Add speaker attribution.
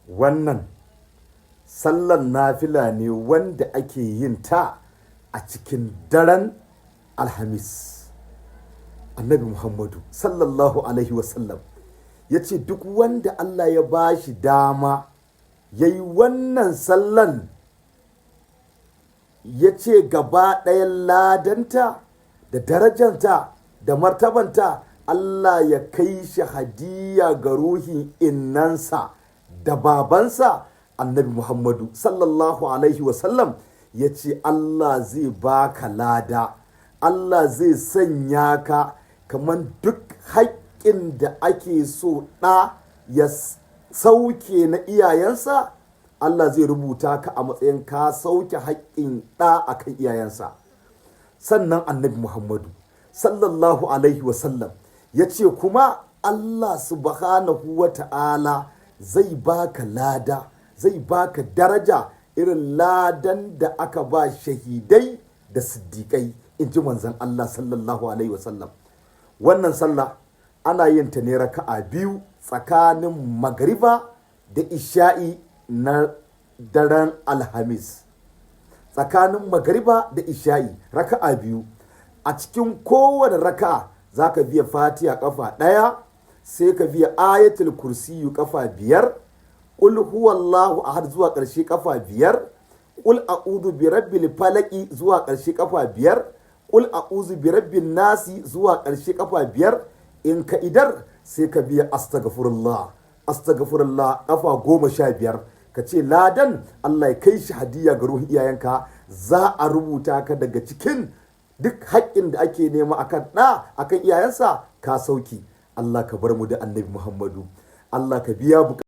Speaker 1: wannan sallan nafila ne wanda ake yin ta a cikin daren Alhamis. Annabi Muhammadu sallallahu alaihi wasallam ya ce duk wanda Allah ya ba shi dama ya yi wannan sallan, ya ce gaba ɗayan ladanta da darajanta da martabanta Allah ya kai shi hadiya ga ruhin innansa da babansa. Annabi Muhammadu sallallahu alaihi wasallam ya ce Allah zai baka lada, Allah zai sanya ka kamar duk haƙƙin da ake so ɗa ya sauke na iyayensa, Allah zai rubuta ka a matsayin ka sauke haƙƙin ɗa a kan iyayensa. Sannan Annabi Muhammadu sallallahu alaihi wasallam ya ce kuma Allah subhanahu wa ta'ala zai baka lada, zai baka daraja irin ladan da aka ba shahidai da siddiƙai, in ji manzon Allah sallallahu alaihi wasallam. Wannan sallah ana yin ta ne raka'a biyu tsakanin magariba da isha'i na daren Alhamis. Tsakanin magariba da isha'i raka'a biyu, a cikin kowane raka'a za ka biya fatiha kafa ɗaya, sai ka biya ayatul kursiyu kafa biyar, ƙul huwallahu ahad zuwa ƙarshe kafa biyar, ƙul a'udhu bi rabbil falaki zuwa ƙarshe kafa biyar, ƙul a'udhu bi rabbin nasi zuwa ƙarshe kafa biyar. In ka idar sai ka biya astaghfirullah kafa 15, ka ce ladan Allah ya kai shi hadiya ga ruhin iyayenka, za a rubuta ka daga cikin duk haƙƙin da ake nema akan ɗa akan iyayensa ka sauki. Allah ka bar mu da Annabi Muhammadu, Allah ka biya